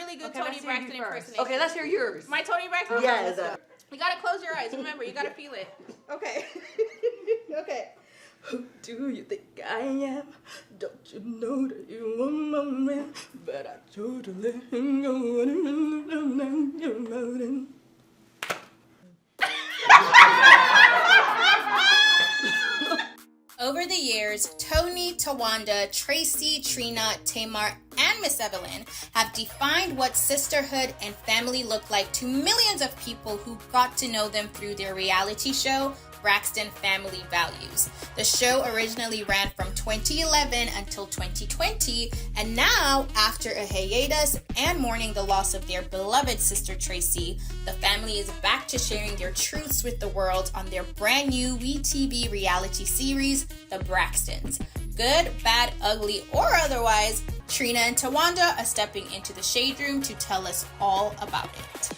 really good Toni Braxton impersonation. Okay, let's hear yours. My Toni Braxton? Yes. You gotta close your eyes. Remember, you gotta feel it. Okay. Okay. Who do you think I am? Don't you know that you are my man? But I totally go. Over the years, Toni, Towanda, Traci, Trina, Tamar, and Miss Evelyn have defined what sisterhood and family look like to millions of people who got to know them through their reality show, Braxton Family Values. The show originally ran from 2011 until 2020, and now, after a hiatus and mourning the loss of their beloved sister Traci, the family is back to sharing their truths with the world on their brand new WeTV reality series, The Braxtons. Good, bad, ugly, or otherwise, Trina and Towanda are stepping into the shade room to tell us all about it.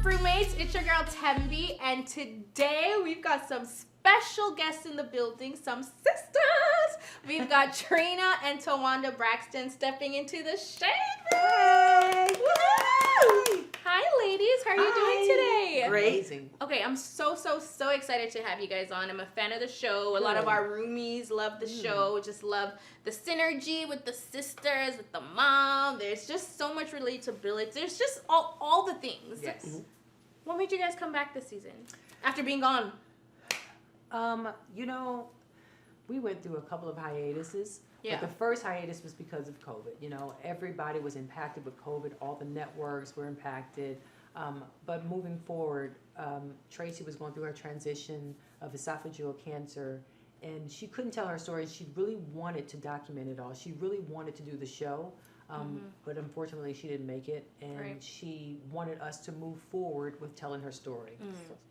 Roommates, it's your girl Tembi, and today we've got some special guests in the building, some sisters. We've got Trina and Towanda Braxton stepping into the shade room. Woo! Hi ladies, how are you doing today? Great. Okay, I'm so excited to have you guys on. I'm a fan of the show. A lot of our roomies love the show, just love the synergy with the sisters, with the mom. There's just so much relatability. There's just all the things. Yes. Mm-hmm. What made you guys come back this season after being gone? We went through a couple of hiatuses. Yeah. But the first hiatus was because of COVID. Everybody was impacted with COVID. All the networks were impacted. But moving forward, Traci was going through her transition of esophageal cancer, and she couldn't tell her story. She really wanted to document it all. She really wanted to do the show. But unfortunately, she didn't make it, and she wanted us to move forward with telling her story.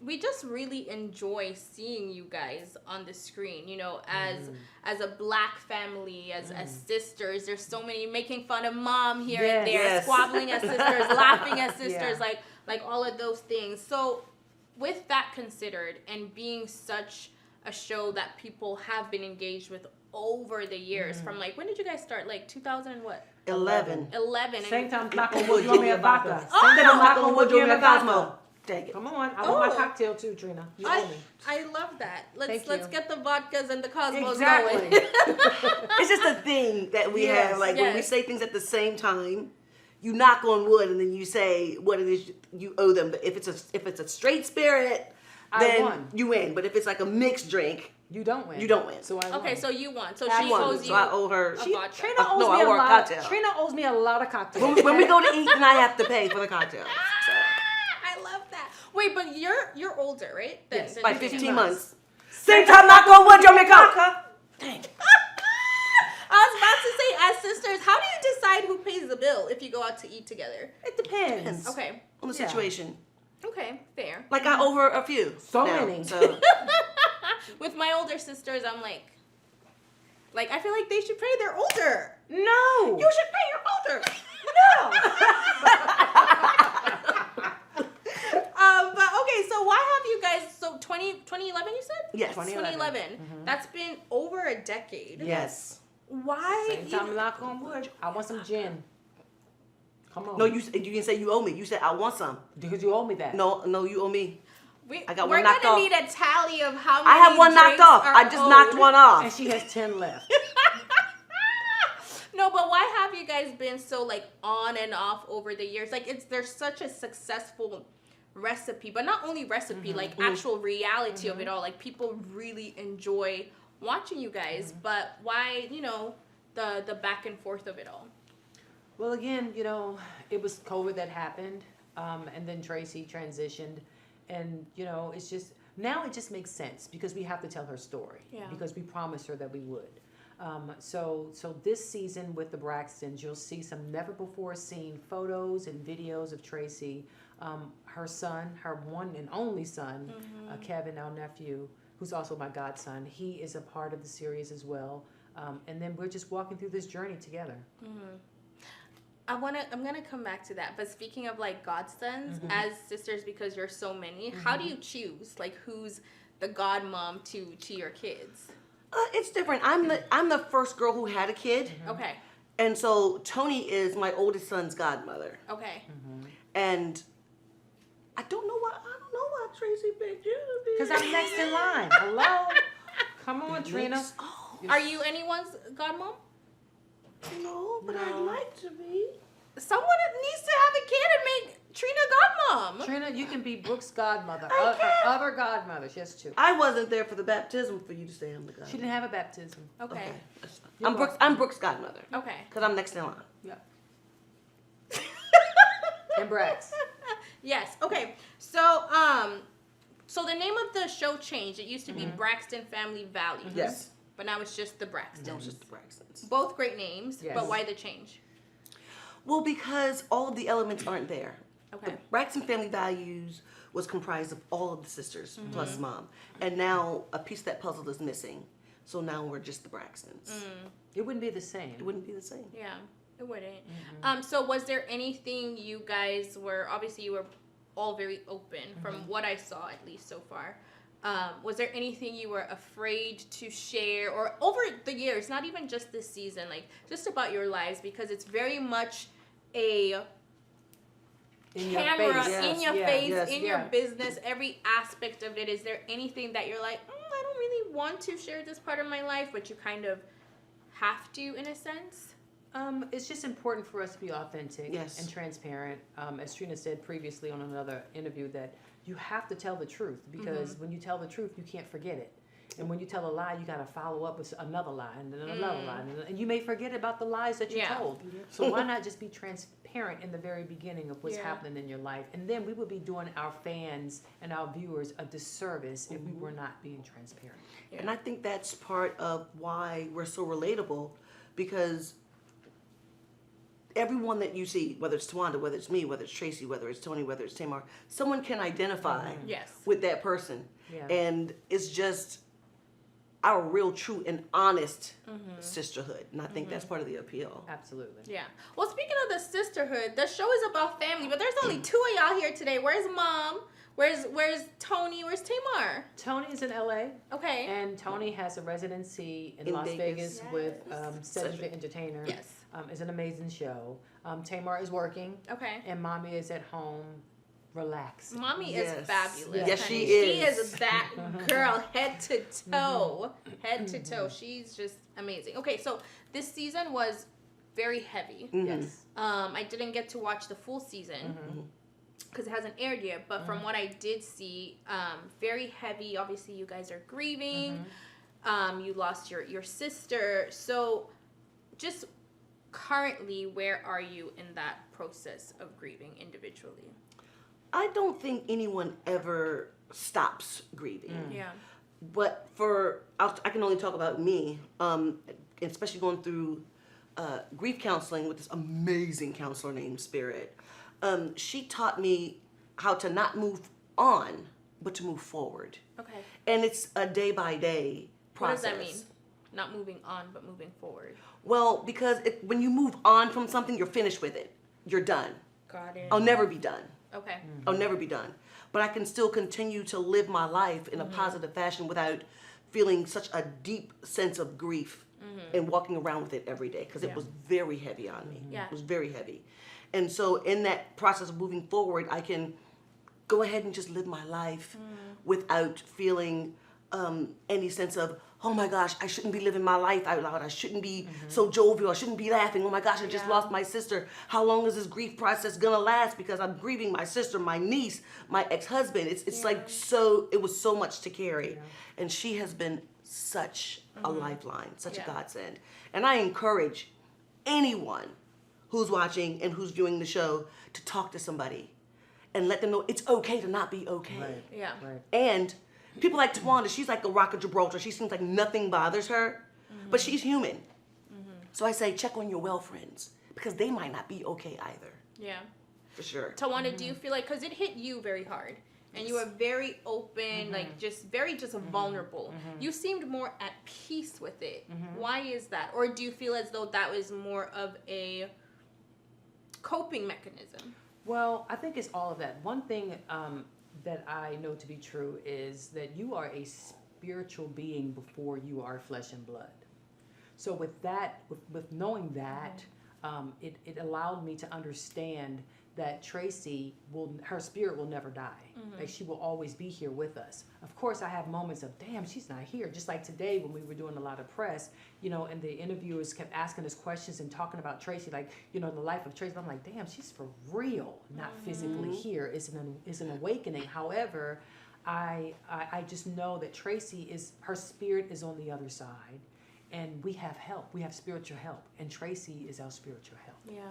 We just really enjoy seeing you guys on the screen, as a black family, as sisters. There's so many making fun of mom here and there, squabbling as sisters, laughing as sisters, like all of those things. So with that considered, and being such a show that people have been engaged with over the years, from when did you guys start? 2000 and what? 11. Same time, knock on wood, you owe me a vodka. Same time, knock on wood, you owe me a Cosmo. Take it. Come on, I want my cocktail too, Trina. You owe me. I love that. Let's get the vodkas and the Cosmos going. It's just a thing that we have. When we say things at the same time, you knock on wood and then you say what it is you owe them. But if it's a straight spirit, then you win. But if it's like a mixed drink, you don't win. You don't win. So I won. Okay, so you won. So she she owes you. So I owe her. Vodka. Trina owes me a lot. Trina owes me a lot of cocktails. When we go to eat, and I have to pay for the cocktails. So. I love that. Wait, but you're older, right? Yes, by 15 months. Same time, knock on wood, Jamaica. Dang. I was about to say, as sisters, how do you decide who pays the bill if you go out to eat together? It depends. Okay. On the situation. Okay, fair. I owe her a few. So many. So. With my older sisters, I'm like I feel like they should pay. They're older. No. You should pay. You're older. No. But okay, so why have you guys, 2011 you said? Yes. 2011. That's been over a decade. Yes. Why? Same time, knock on wood. I want some gin. Come on. No, you didn't say you owe me. You said I want some. Because you owe me that. No, you owe me. I got one We're knocked gonna off. need a tally of how many. I have one knocked off. I just knocked one off. And she has 10 left. No, but why have you guys been so on and off over the years? There's such a successful recipe, but not only recipe, actual reality of it all. People really enjoy watching you guys, but why, the back and forth of it all? Well, again, it was COVID that happened, and then Traci transitioned. And, it's just, now it just makes sense because we have to tell her story. Yeah. Because we promised her that we would. So this season with the Braxtons, you'll see some never before seen photos and videos of Traci, her son, her one and only son, Kevin, our nephew, who's also my godson. He is a part of the series as well. And then we're just walking through this journey together. I'm gonna come back to that. But speaking of godsons as sisters, because you're so many, how do you choose who's the godmom to your kids? It's different. I'm the first girl who had a kid. Okay. And so Tony is my oldest son's godmother. Okay. And I don't know why Tracy picked you. Because I'm next in line. Hello? Come on, Trina. Oh, Are you anyone's godmom? no, but I'd like to be. Someone needs to have a kid and make Trina godmom. Trina, you can be Brooke's godmother. I Her can't. other godmother. She has two. I wasn't there for the baptism for you to say I'm the godmother. She didn't have a baptism. Okay. That's fine. I'm Brooke's godmother. Okay. Because I'm next in line. Yeah. And Brax. Yes. Okay. So the name of the show changed. It used to be Braxton Family Values. Yes. But now it's just the Braxtons. No, it's just the Braxtons. Both great names. Yes. But why the change? Well, because all of the elements aren't there. Okay. The Braxton Family Values was comprised of all of the sisters plus mom. And now a piece of that puzzle is missing. So now we're just the Braxtons. It wouldn't be the same. It wouldn't be the same. Yeah. It wouldn't. So was there anything you guys were, obviously you were all very open from what I saw at least so far. Was there anything you were afraid to share or over the years, not even just this season, like just about your lives, because it's very much a In your camera face. in your Yeah, face, yes, in your business, every aspect of it. Is there anything that you're like, I don't really want to share this part of my life, but you kind of have to in a sense? It's just important for us to be authentic Yes. and transparent. As Trina said previously on another interview, that you have to tell the truth because when you tell the truth, you can't forget it. And when you tell a lie, you got to follow up with another lie and then another lie. And you may forget about the lies that you told. So why not just be transparent in the very beginning of what's happening in your life? And then we would be doing our fans and our viewers a disservice if we were not being transparent. Yeah. And I think that's part of why we're so relatable because everyone that you see, whether it's Towanda, whether it's me, whether it's Tracy, whether it's Tony, whether it's Tamar, someone can identify Yes. with that person. Yeah. And it's just our real, true, and honest sisterhood. And I think that's part of the appeal. Absolutely. Yeah. Well, speaking of the sisterhood, the show is about family, but there's only two of y'all here today. Where's Mom? Where's Tony? Where's Tamar? Tony is in LA. Okay. And Tony has a residency in In Las Vegas. Vegas with Cedric the Entertainer. Yes. It's an amazing show. Tamar is working. Okay. And Mommy is at home relaxing. Mommy Yes. is fabulous. Yes, honey. she is. She is that girl, head to toe. Head to toe. She's just amazing. Okay, so this season was very heavy. Yes. I didn't get to watch the full season because it hasn't aired yet. But from what I did see, very heavy. Obviously, you guys are grieving. You lost your sister. So, just currently, where are you in that process of grieving individually? I don't think anyone ever stops grieving. Yeah. But I can only talk about me, especially going through grief counseling with this amazing counselor named Spirit. She taught me how to not move on, but to move forward. Okay. And it's a day by day process. What does that mean? Not moving on, but moving forward. Well, because when you move on from something, you're finished with it. You're done. Got it. I'll never be done. Okay. I'll never be done. But I can still continue to live my life in a positive fashion without feeling such a deep sense of grief and walking around with it every day because it was very heavy on me. Yeah. It was very heavy. And so in that process of moving forward, I can go ahead and just live my life without feeling any sense of, oh my gosh, I shouldn't be living my life out loud. I shouldn't be so jovial. I shouldn't be laughing. Oh my gosh, I just lost my sister. How long is this grief process gonna last? Because I'm grieving my sister, my niece, my ex-husband. It's like it was so much to carry. And she has been such a lifeline, such a godsend. And I encourage anyone who's watching and who's viewing the show to talk to somebody and let them know it's okay to not be okay. Right. Yeah. Right. And people like Towanda, she's like a rock of Gibraltar. She seems like nothing bothers her, but she's human. So I say, check on your well friends because they might not be okay either. Yeah. For sure. Towanda, do you feel like, because it hit you very hard and you were very open, like just vulnerable. You seemed more at peace with it. Why is that? Or do you feel as though that was more of a coping mechanism? Well, I think it's all of that. One thing that I know to be true is that you are a spiritual being before you are flesh and blood. So with that, with knowing that, it allowed me to understand that Traci her spirit will never die. Like she will always be here with us. Of course, I have moments of, damn, she's not here. Just like today when we were doing a lot of press, and the interviewers kept asking us questions and talking about Traci, like, the life of Traci. I'm like, damn, she's for real, not physically here. It's an awakening. However, I just know that Traci her spirit is on the other side, and we have help. We have spiritual help, and Traci is our spiritual help. Yeah.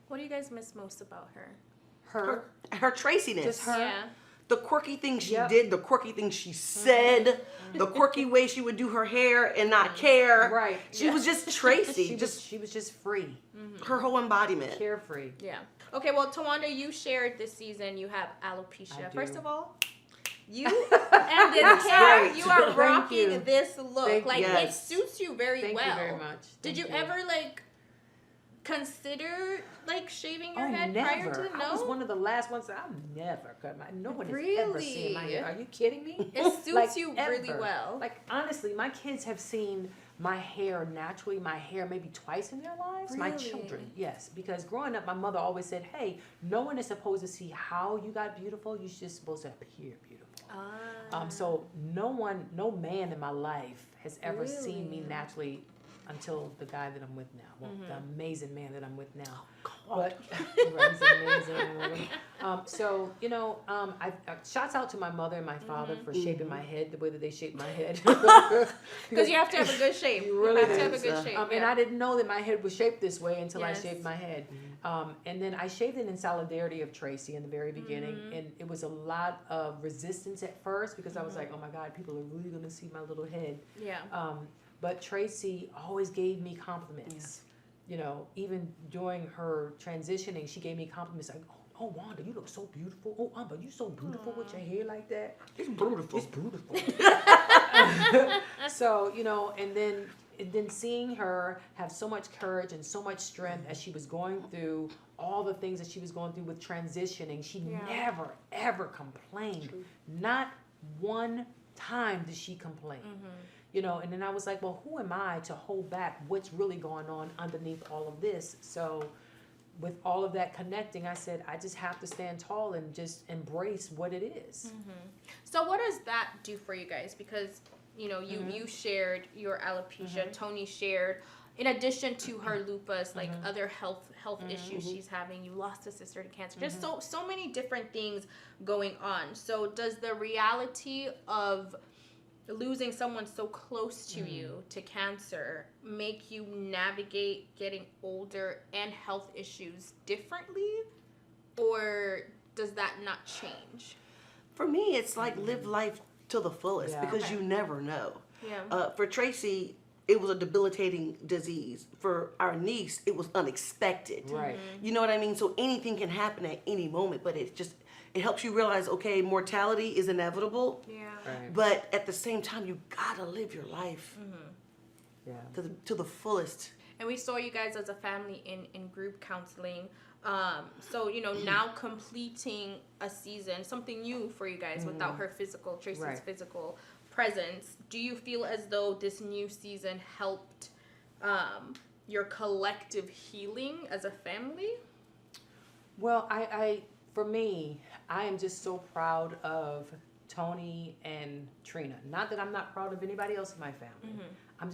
What do you guys miss most about her? Her Traciness. Just her. Yeah. The quirky things she did, the quirky things she said, the quirky way she would do her hair and not care. Right. She was just Traci. She was just free. Her whole embodiment. Carefree. Yeah. Okay, well, Towanda, you shared this season you have alopecia. I do. First of all, you and this hair, great. you are Thank rocking you. this look. Thank Like, you. it Yes. suits you very Thank well. you very much. Did Thank you ever, consider, shaving your head never. prior to? No? I was one of the last ones that I never cut my. No one has ever Really? seen my hair. Are you kidding me? It suits you really ever. well. Like, honestly, my kids have seen my hair naturally, my hair maybe twice in their lives. My Really? children, yes. Because growing up, my mother always said, hey, no one is supposed to see how you got beautiful. You're just supposed to appear beautiful. So no man in my life has ever seen me Really? naturally until the guy that I'm with now. Well, the amazing man that I'm with now. God. But right, he's amazing. So shouts out to my mother and my father for shaping my head the way that they shaped my head. Because you have to have a good shape. You really have to do. have a good shape. And I didn't know that my head was shaped this way until Yes. I shaved my head. And then I shaved it in solidarity of Traci in the very beginning. And it was a lot of resistance at first because I was like, oh my God, people are really going to see my little head. Yeah. But Traci always gave me compliments. Even during her transitioning, she gave me compliments like, oh, Wanda, you look so beautiful. Oh, Amber, you so beautiful with your hair like that. It's beautiful. It's beautiful. So, and then seeing her have so much courage and so much strength as she was going through all the things that she was going through with transitioning, she never, ever complained. Not one time did she complain. And then I was like, well, who am I to hold back what's really going on underneath all of this? So with all of that connecting, I said, I just have to stand tall and just embrace what it is. So what does that do for you guys? Because, you shared your alopecia. Tony shared, in addition to her lupus, other health issues she's having. You lost a sister to cancer. There's so many different things going on. So does the reality of losing someone so close to you to cancer make you navigate getting older and health issues differently, or does that not change? For me, it's like live life to the fullest because you never know. Yeah. For Traci, it was a debilitating disease. For our niece, it was unexpected. Right. You know what I mean? So anything can happen at any moment, but it helps you realize, okay, mortality is inevitable. Yeah. Right. But at the same time, you gotta live your life to the fullest. And we saw you guys as a family in group counseling. So, now completing a season, something new for you guys without her Traci's physical presence. Do you feel as though this new season helped your collective healing as a family? Well, for me, I am just so proud of Tony and Trina. Not that I'm not proud of anybody else in my family. I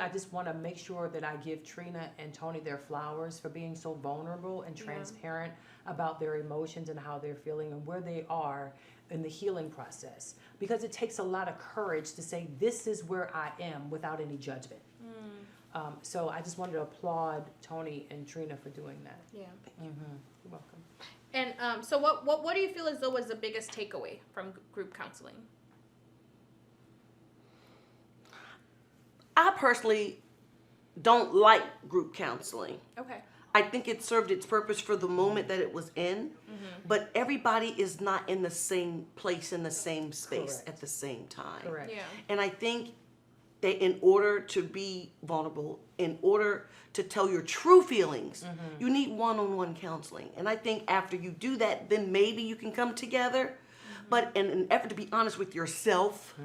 just want to make sure that I give Trina and Tony their flowers for being so vulnerable and transparent about their emotions and how they're feeling and where they are in the healing process. Because it takes a lot of courage to say, this is where I am without any judgment. So I just wanted to applaud Tony and Trina for doing that. Yeah. You're welcome. And so what do you feel as though was the biggest takeaway from group counseling? I personally don't like group counseling. Okay. I think it served its purpose for the moment that it was in, but everybody is not in the same place, in the same space Correct. at the same time. Correct. Yeah. And I think that in order to be vulnerable, in order to tell your true feelings, you need one-on-one counseling. And I think after you do that, then maybe you can come together. But in an effort to be honest with yourself,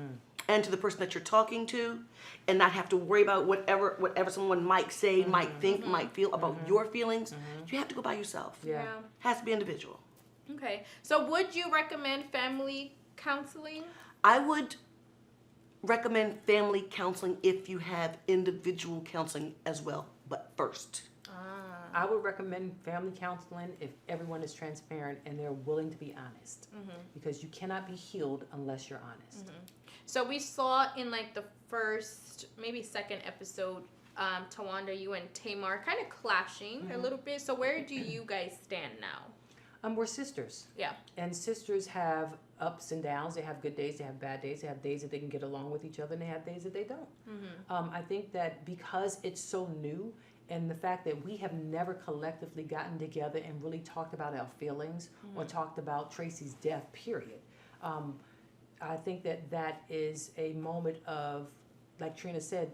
and to the person that you're talking to, and not have to worry about whatever someone might say, might think, might feel about your feelings. You have to go by yourself. Yeah. Has to be individual. Okay. So would you recommend family counseling? I would recommend family counseling if you have individual counseling as well, but first. I would recommend family counseling if everyone is transparent and they're willing to be honest. Because you cannot be healed unless you're honest. So we saw in like the first, maybe second episode, Towanda, you and Tamar kind of clashing a little bit. So where do you guys stand now? We're sisters. Yeah. And sisters have ups and downs. They have good days, they have bad days, they have days that they can get along with each other, and they have days that they don't. I think that because it's so new, and the fact that we have never collectively gotten together and really talked about our feelings or talked about Tracy's death, period. I think that is a moment of, like Trina said,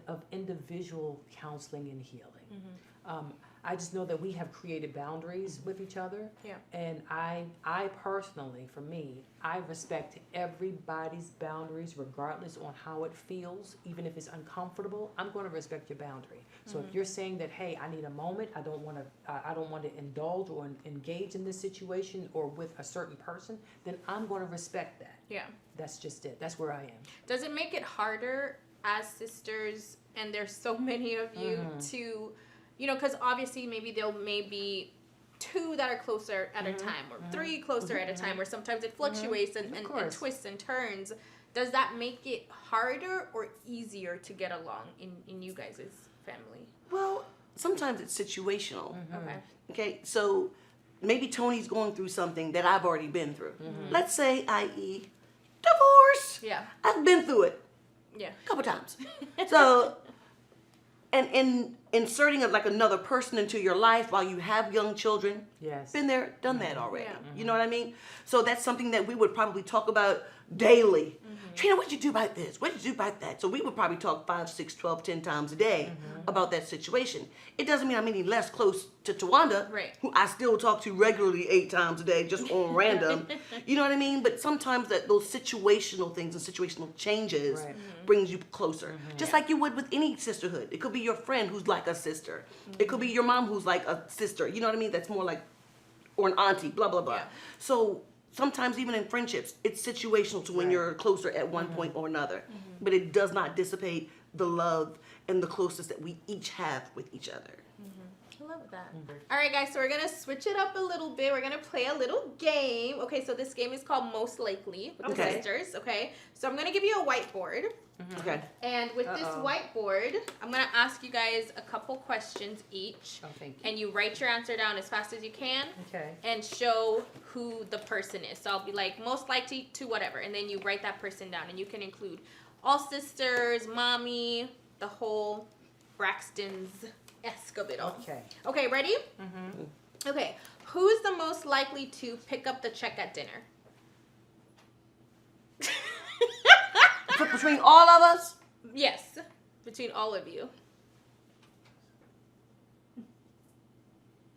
of individual counseling and healing. I just know that we have created boundaries with each other. Yeah. And I personally, for me, I respect everybody's boundaries regardless on how it feels. Even if it's uncomfortable, I'm going to respect your boundary. So if you're saying that, hey, I need a moment, I don't want to indulge or engage in this situation or with a certain person, then I'm going to respect that. Yeah. That's just it. That's where I am. Does it make it harder as sisters, and there's so many of you, to, you know, because obviously maybe there may be two that are closer at a time, or three closer at a time, or sometimes it fluctuates and twists and turns. Does that make it harder or easier to get along in you guys' family? Well, sometimes it's situational. Okay. Okay, so maybe Tony's going through something that I've already been through. Let's say, i.e., divorce. Yeah. I've been through it Yeah. a couple times. So, and in inserting like another person into your life while you have young children, Yes. been there, done that already. Yeah. You know what I mean? So that's something that we would probably talk about daily. Trina, what'd you do about this? What'd you do about that? So we would probably talk 5, 6, 12, 10 times a day about that situation. It doesn't mean I'm any less close to Towanda, Right. who I still talk to regularly 8 times a day, just on random. You know what I mean? But sometimes those situational things and situational changes brings you closer. Just like you would with any sisterhood. It could be your friend who's like a sister. It could be your mom who's like a sister. You know what I mean? That's more like, or an auntie, blah, blah, blah. Yeah. So sometimes even in friendships, it's situational to when you're closer at one point or another. But it does not dissipate the love and the closeness that we each have with each other. I love that. All right, guys, so we're going to switch it up a little bit. We're going to play a little game. Okay, so this game is called Most Likely with the sisters, okay? So I'm going to give you a whiteboard. Okay. And with this whiteboard, I'm going to ask you guys a couple questions each. Oh, thank you. And you write your answer down as fast as you can. Okay. And show who the person is. So I'll be like, most likely to whatever. And then you write that person down. And you can include all sisters, mommy, the whole Braxtons-esque of it all. Okay. Okay, ready? Okay. Who's the most likely to pick up the check at dinner? Between all of us? Yes. Between all of you.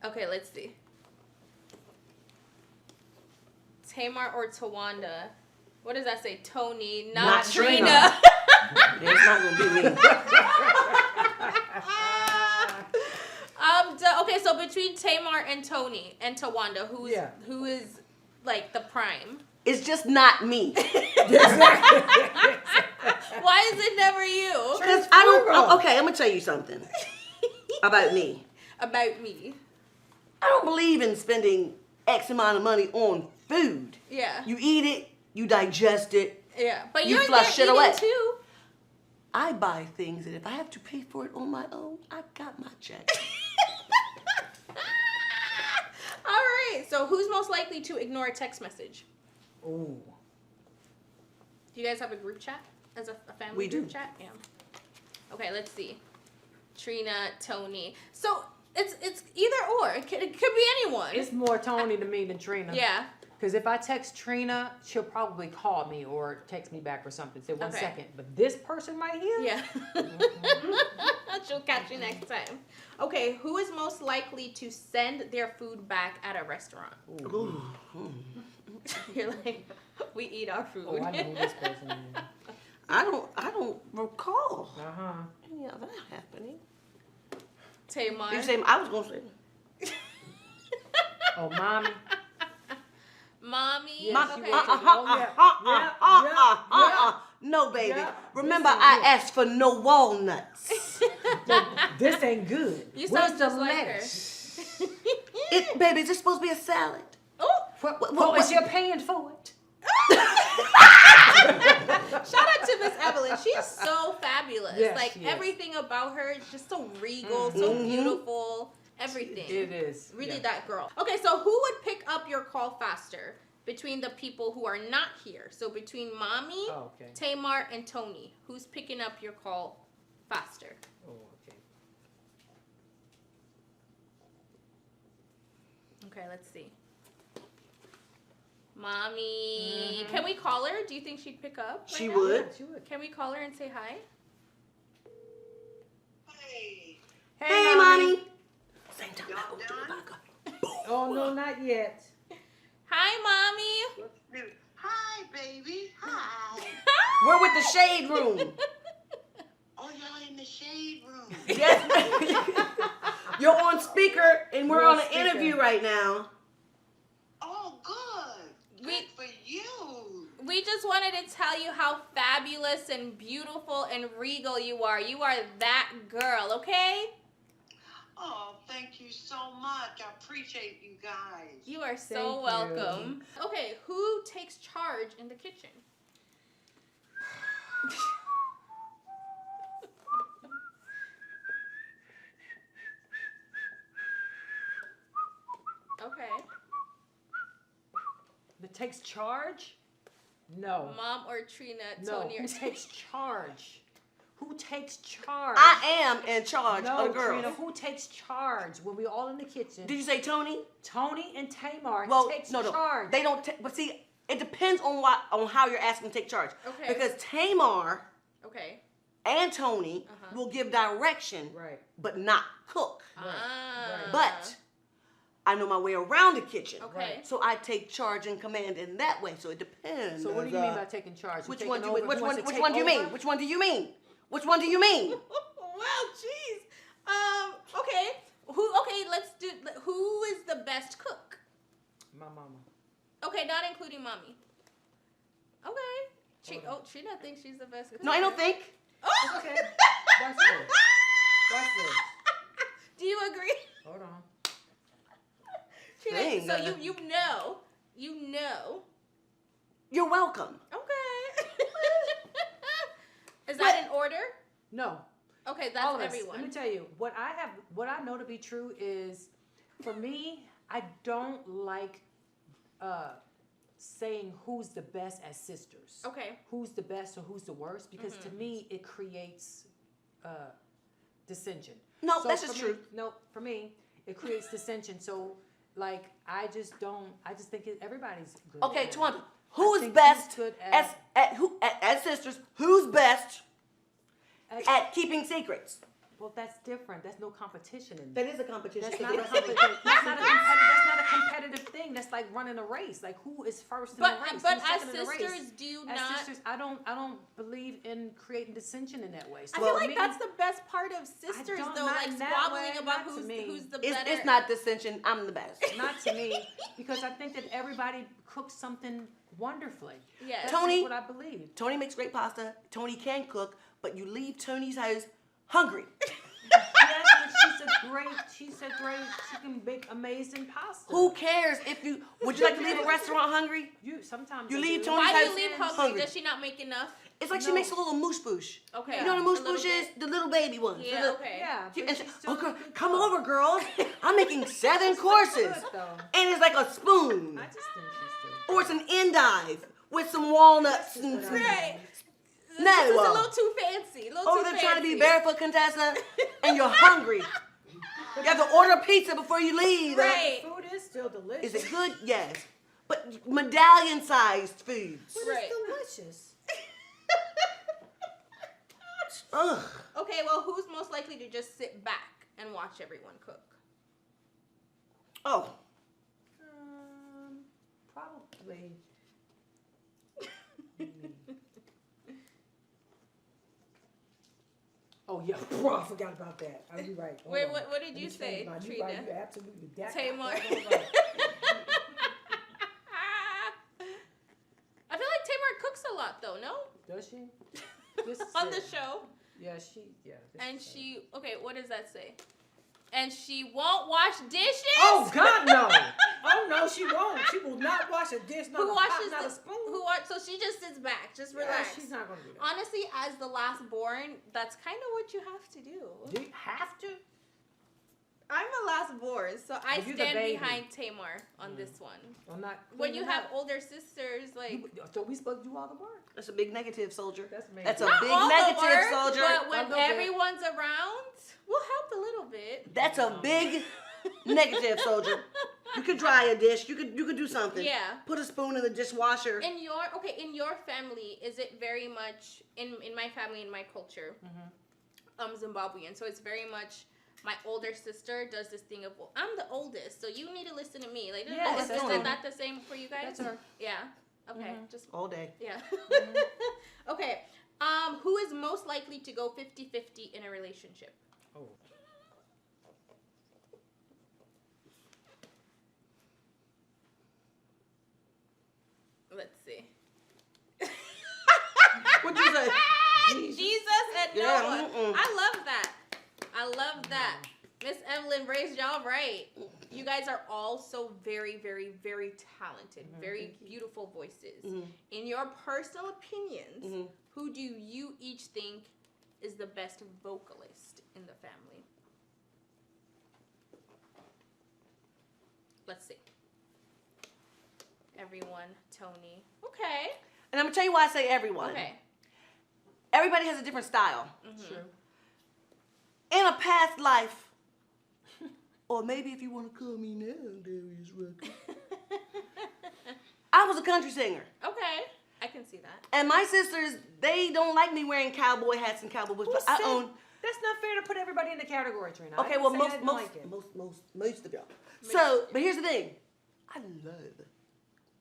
Okay, let's see. Tamar or Towanda? What does that say? Tony, not Trina. Yeah, it's not going to be me. Okay, so between Tamar and Tony and Towanda, who is like the prime? It's just not me. Why is it never you? Because I don't. Okay, I'm gonna tell you something about me. About me. I don't believe in spending X amount of money on food. Yeah. You eat it, you digest it. Yeah, but You you're flush there it away. eating too. I buy things that if I have to pay for it on my own, I got my check. All right. So who's most likely to ignore a text message? Ooh. Do you guys have a group chat as a family We group do. chat? Yeah. Okay, let's see. Trina, Tony. So it's either or. It could be anyone. It's more Tony to me than Trina. Yeah. Because if I text Trina, she'll probably call me or text me back or something. Say 1 Okay. second. But this person right here? Yeah. She'll catch you next time. Okay, who is most likely to send their food back at a restaurant? Ooh. You're like, we eat our food. Oh, I know who this person is. I don't recall Uh-huh. any of that happening. Tamar. You say I was gonna say. Oh, mommy. Mommy. Yes, Okay. you will. No, baby. Yeah. Remember, This ain't I good. asked for no walnuts. This ain't good. You Where's sound the just like her. lettuce? Baby, is this supposed to be a salad? Oh, What was you paying for it? shout out to Miss Evelyn. She's so fabulous. Yes, like she is. everything about her is just so regal, so beautiful. Everything. It is. Really Yeah. that girl. Okay, so who would pick up your call faster between the people who are not here? So between Mommy, Oh, okay. Tamar, and Tony, who's picking up your call faster? Oh, okay. Okay, let's see. Mommy. Can we call her? Do you think she'd pick up? She now? would. She would. Can we call her and say hi? Hey, Hey, mommy. Same time. Y'all done? Oh, no, not yet. Hi, Mommy. What's new? Hi, baby. Hi. We're with the shade room. Oh, y'all in the shade room. Yes. You're on speaker, and we're You're on on an speaker. interview right now. Oh, good. We- Good for you. We just wanted to tell you how fabulous and beautiful and regal you are. You are that girl, okay? Oh, thank you so much. I appreciate you guys. You are so Thank you. welcome. Okay, who takes charge in the kitchen? Okay. That takes charge? No. Mom or Trina, No. Tony or Who takes charge? Who takes charge? I am in charge No, of the girls. Trina, who takes charge when we all in the kitchen? Did you say Tony? Tony and Tamar Well, takes no. charge. They don't. But see, it depends on how you're asking to take charge. Okay. Because Tamar Okay. and Tony will give direction, Right. but not cook. Ah. But I know my way around the kitchen. Okay. So I take charge and command in that way. So it depends. So what do you mean by taking charge? Which You one? taking over? Which Who one? wants to Which take one do you mean? over? Which one do you mean? Which one do you mean? Well, jeez. Okay. Okay, let's do. Who is the best cook? My mama. Okay, not including Mommy. Okay. Hold on. Trina thinks she's the best cook. No, I don't think. Oh! Okay. That's good. That's good. Do you agree? Hold on. Trina, Dang, so you know. You're welcome. Okay. Is that in order? No. Okay, All that's of us. everyone. Let me tell you, what I know to be true is, for me, I don't like saying who's the best as sisters. Okay. Who's the best or who's the worst, because to me it creates dissension. No, So that's for just me- true. No, for me it creates dissension. So like I just think everybody's good. Okay, at it. Towanda, I who is think best who's good as sisters? Who's best at- at keeping secrets? well, that's different. That's no competition in That is a competition. That's not a competitive. That's not a competitive thing. That's like running a race. Like who is first in the race? But Who's as second in the race? sisters, do you As not? sisters, I don't believe in creating dissension in that way. So I feel for like me, that's the best part of sisters, don't- though. not Like in that squabbling way, about not to me. who's the better. It's not dissension. I'm the best. not to me, because I think that everybody cooks something wonderfully. Yes. That's Tony- just what I believe. Tony makes great pasta. Tony can cook, but you leave Tony's house hungry. Yes, but she can make amazing pasta. Who cares if you? Would you like to leave a restaurant hungry? You sometimes You I leave do. Tony- Why do you Tony's leave house hungry? hungry. Does she not make enough? It's like she No. makes a little moose bouche. Okay. You know what a a moose little bouche is? bit. The little baby ones. Yeah. The little- Okay. Yeah, She- but and she's she- still oh, girl, good come cook. over, girls. I'm making 7 courses. Good, though. And it's like a spoon. I just think she's good. Or it's an endive with some walnuts and some... Right. No. This is a little too fancy. A little Over too there fancy. trying to be barefoot, Contessa, and you're hungry. You have to order pizza before you leave. Right. Food is still delicious. Is it good? Yes. But medallion-sized foods. Right. delicious. Ugh. Okay, well, who's most likely to just sit back and watch everyone cook? Oh. Probably. Oh yeah, I forgot about that. I'll be right. Wait, what did you say, Trina? Right, you absolutely. Tamar. Right. I feel like Tamar cooks a lot, though. No? Does she? On the show. Yeah, Okay, what does that say? And she won't wash dishes? Oh, God, no. Oh, no, she won't. She will not wash a dish, not a pot, not a spoon. So she just sits back, just relax. Yeah, she's not going to do that. Honestly, as the last born, that's kind of what you have to do. Do you have to? I'm the last born, so I stand behind Tamar on this one. I'm not. When you have older sisters, like... So we supposed to do all the work? That's a big negative, soldier. That's a Not big all negative, the work, soldier. But when everyone's around, we'll help a little bit. That's a big negative, soldier. You could dry a dish. You could do something. Yeah. Put a spoon in the dishwasher. In your family, is it very much in my family, in my culture, Zimbabwean? So it's very much my older sister does this thing of, well, I'm the oldest, so you need to listen to me. Like, is that the same for you guys? That's her. Yeah. Okay. Just all day. Yeah. Okay. Who is most likely to go 50-50 in a relationship? Oh. Let's see. What'd you say? Jesus and Noah. Mm-mm. I love that. Miss Evelyn raised y'all right. You guys are all so very, very, very talented. Very beautiful voices. In your personal opinions, who do you each think is the best vocalist in the family? Let's see. Everyone, Tony. Okay. And I'm going to tell you why I say everyone. Okay. Everybody has a different style. True. In a past life, or maybe if you want to call me now, Darius Rucker, I was a country singer. Okay. I can see that. And my sisters, they don't like me wearing cowboy hats and cowboy boots. But I own. That's not fair to put everybody in the category, Trina. Okay, well, most of y'all. So, but here's the thing. I love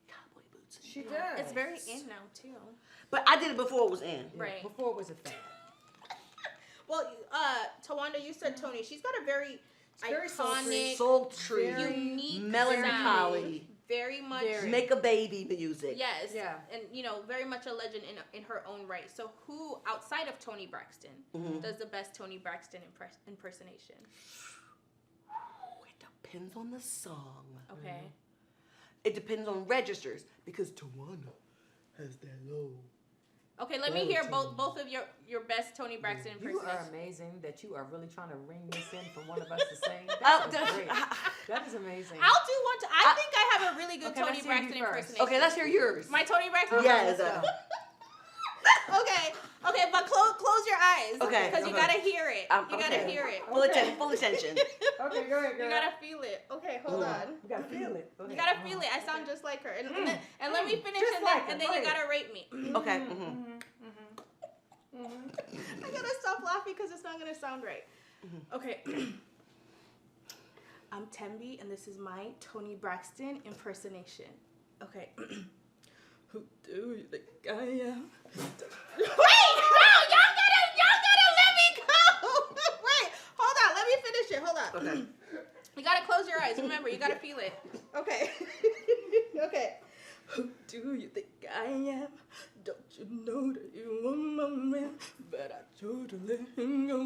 cowboy boots. She does. It's very in now, too. But I did it before it was in. Right. Before it was a thing. Well, Towanda, you said Tony. She's got a very iconic, sultry, unique, melancholy, very much make a baby music. Yes. Yeah. And very much a legend in her own right. So who outside of Toni Braxton does the best Toni Braxton impersonation? It depends on the song. Okay. It depends on registers because Towanda has that low. Okay, let me hear both of your best Toni Braxton impersonation. You are amazing that you are really trying to ring this in for one of us to sing. That's great. That is amazing. I'll do one. I think I have a really good Toni Braxton impersonation. Okay, let's hear yours. My Toni Braxton? Yes. Okay, but close your eyes. Okay. Because you gotta hear it. You gotta hear it. Full attention. Okay, go ahead, girl. You gotta feel it. Okay, hold on. You gotta feel it. You gotta feel it. I sound just like her. And let me finish and then you gotta rate me. Okay. I gotta stop laughing because it's not gonna sound right. Okay. I'm Tembi and this is my Toni Braxton impersonation. Okay. Who do you think I am? Wait! No! Y'all gotta let me go! Wait! Hold on, let me finish it. Hold on. Okay. You gotta close your eyes. Remember, you gotta feel it. Okay. Okay. Who do you think I am? Don't you know that you are my man? But I told to let him go.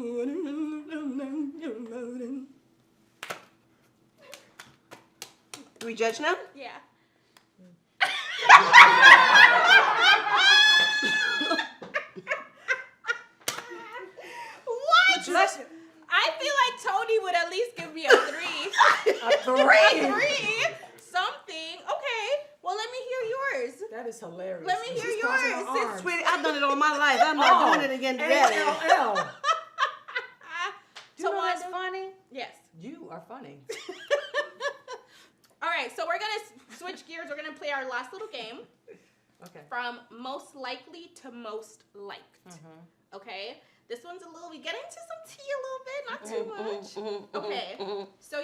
Do we judge now? Yeah. What? I feel like Tony would at least give me a 3. A 3? A 3? Something. Okay. Well, let me hear yours. That is hilarious. Let me hear yours. Sweetie, I've done it all my life. I'm not doing it again today. ALL. You know what's funny? Yes. You are funny. All right, so we're going to switch gears. We're going to play our last little game. Okay. From most likely to most liked. Okay? This one's we get into some tea a little bit, not too much. Okay. So,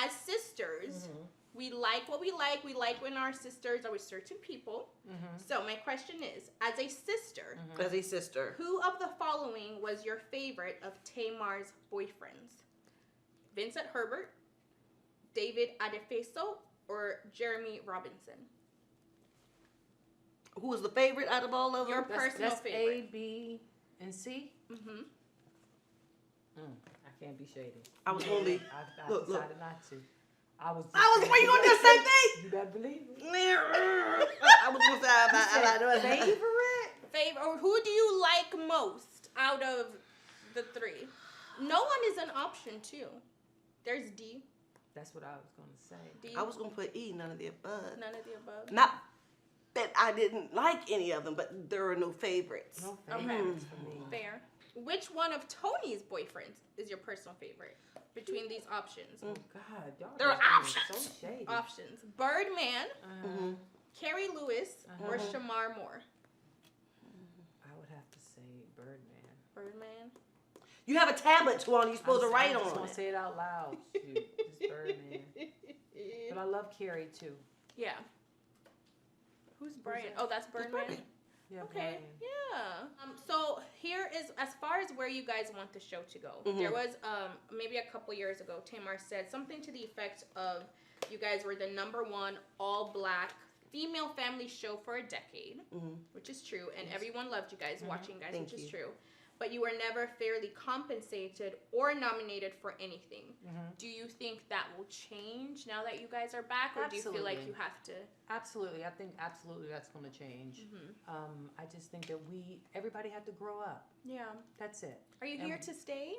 as sisters, We like what we like. We like when our sisters are with certain people. So my question is, as a sister, who of the following was your favorite of Tamar's boyfriends? Vincent Herbert, David Adefeso, or Jeremy Robinson? Who was the favorite out of all of them? Your personal that's favorite. A, B, and C? Mm-hmm. I can't be shady. I was gonna be. I Look. decided not to. I was. Were you gonna do the same thing? You better believe it. I was gonna say Favorite, or who do you like most out of the three? No one is an option too. There's D. That's what I was gonna say. D. I was gonna put E, none of the above. None of the above. Not that I didn't like any of them, but there are no favorites. No favorites for me. Fair. Which one of Tony's boyfriends is your personal favorite between these options? Oh God, y'all There are just being options. So shady. Options: Birdman, Carrie Lewis, or Uh-huh. Shamar Moore. I would have to say Birdman. Birdman. You have a tablet, Towanda. You're supposed to write I just on want to it. say it out loud. Shoot, it's Birdman. But I love Carrie too. Yeah. Who's Brian? Oh, that's Birdman. Birdman. Yeah, Okay, Brian. yeah. So here is, as far as where you guys want the show to go. There was maybe a couple years ago, Tamar said something to the effect of, you guys were the #1 all-black female family show for a decade, which is true, and everyone loved you guys, watching you guys, Thank which is you. true. But you were never fairly compensated or nominated for anything. Do you think that will change now that you guys are back, or do you feel like Absolutely. you have to? Absolutely, I think absolutely that's going to change. I just think that everybody had to grow up. Yeah. That's it. Are you And here to stay?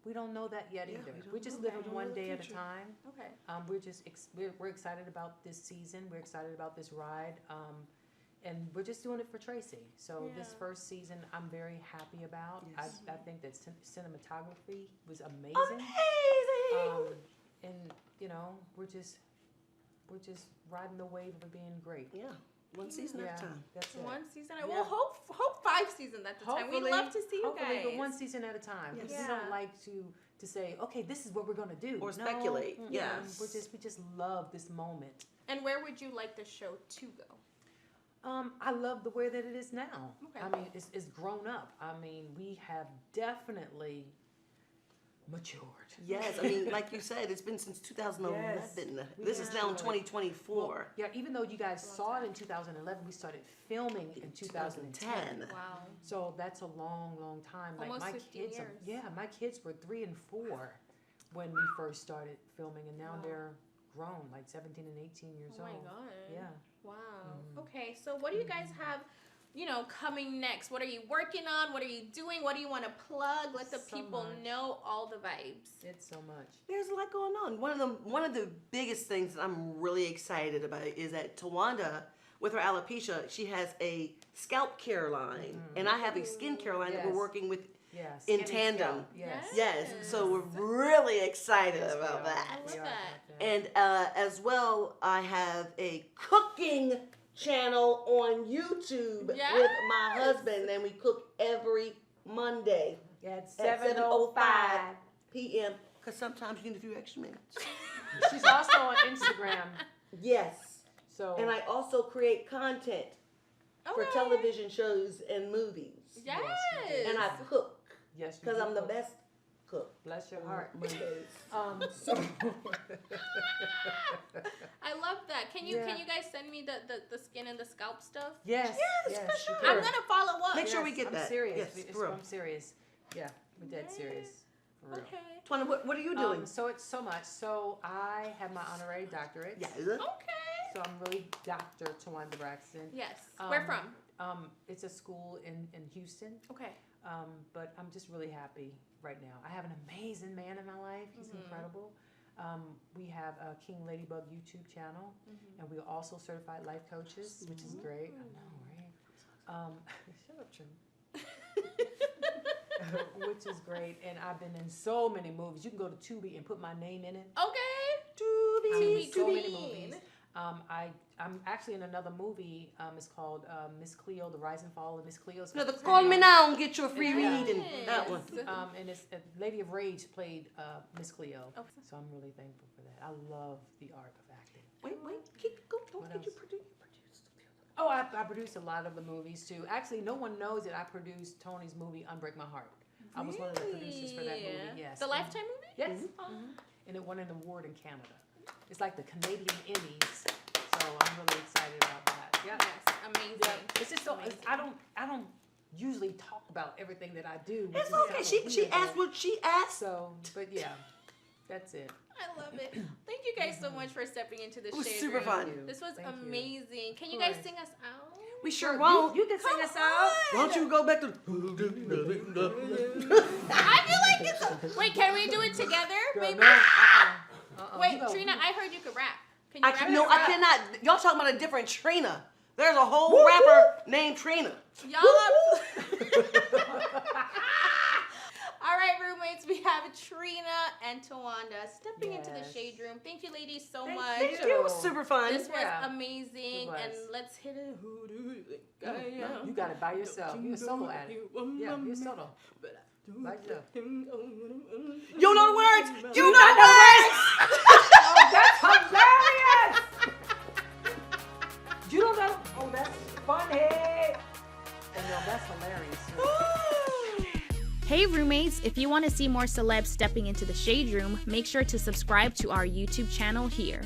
We don't know that yet Yeah, either. we don't We're just know. living We don't one know the day at a future. time. Okay. We're just we're excited about this season. We're excited about this ride, and we're just doing it for Tracy. So this Yeah. first season, I'm very happy about. Yes. I think that cinematography was amazing. Amazing. And you know, we're just riding the wave of it being great. Yeah, one season at a time. That's it. One season. Yeah. Well, hope 5 seasons at the time. We'd love to see you hopefully, guys. but one season at a time. Yes. We don't like to say, okay, this is what we're gonna do, Or No. speculate. Mm-mm. Yes. we just love this moment. And where would you like the show to go? I love the way that it is now. Okay. I mean, it's grown up. I mean, we have definitely matured. Yes, I mean, like you said, it's been since 2011. Yes. This is now in Yeah. 2024. Yeah, even though you guys saw it in 2011, we started filming in 2010. Wow. So that's a long, long time. Almost my 15 kids, years. my kids were 3 and 4 when we first started filming, and now Wow. they're grown, like 17 and 18 years Oh my old. god. Yeah. Wow. Okay, so what do you guys have, coming next? What are you working on? What are you doing? What do you want to plug? Let the So people much. know all the vibes. It's so much. There's a lot going on. One of the biggest things that I'm really excited about is that Towanda, with her alopecia, she has a scalp care line, and I have a skincare line that we're Yes. working with Yeah. in skin and tandem. scalp. Yes. Yes, so we're really excited Yes, we about are. that. love We are that. about that. And as well, I have a cooking channel on YouTube with my Yes. husband, and we cook every Monday Yeah, at at 7:05. 7:05 p.m. Because sometimes you need a few extra minutes. She's also on Instagram. Yes. So And I also create content for Okay. television shows and movies. Yes. Yes, And I cook yes, you because do I'm the cook. best cook. Bless your on heart. Mondays. So I love that. Can you Yeah. guys send me the skin and the scalp stuff? yes, Yes, for sure. I'm gonna follow up. Make sure we get I'm that. serious. Yes, for real. I'm serious. Yeah, we're dead serious. For real. Okay. Twana, what are you doing? So it's so much. So I have my honorary doctorate. Yes. Okay. So I'm really Dr. Towanda Braxton. Yes. Where from? It's a school in Houston. Okay. But I'm just really happy right now. I have an amazing man in my life. He's incredible. We have a King Ladybug YouTube channel, and we're also certified life coaches, which is great. I know, right? Shut up, Trim. Which is great, and I've been in so many movies. You can go to Tubi and put my name in it. Okay. I'm in so many Tubi. movies. I'm actually in another movie. It's called Miss Cleo: The Rise and Fall of Miss Cleo. No, call me now and get your free Yeah. read and that one. And it's Lady of Rage played Miss Cleo. Okay. So I'm really thankful for that. I love the art of acting. Wait. Keep going. What did you produce? Oh, I produced a lot of the movies too. Actually, no one knows that I produced Tony's movie Unbreak My Heart. I was one of the producers for that movie. Yes. The Lifetime movie. Yes. And it won an award in Canada. It's like the Canadian Emmys. So I'm really excited about that. Yeah. Yes, amazing. Yeah. It's just so I don't usually talk about everything that I do. It's okay. She asked what she asked. So, but yeah, that's it. I love it. Thank you guys so much for stepping into the It was shade super room. fun. This was Thank you. amazing. Can you guys sing us out? We sure won't. You can sing us out. Why don't you go back to? I feel like it's. Wait, can we do it together? Maybe. Wait, Trina, I heard you could rap. Can you rap? No, I cannot. Y'all talking about a different Trina. There's a whole rapper named Trina. Y'all are... All right, roommates, we have Trina and Towanda stepping into the shade room. Thank you, ladies, so much. Thank you. It was super fun. This was amazing. was. And let's hit it. Who do you think I am? You got it by yourself. You're a solo addict. Yeah, you're solo. By yourself. You know the words. You know the words. Oh, that's hilarious. You don't know? Oh, that's funny. And no, that's hilarious. Hey roommates, if you want to see more celebs stepping into the shade room, make sure to subscribe to our YouTube channel here.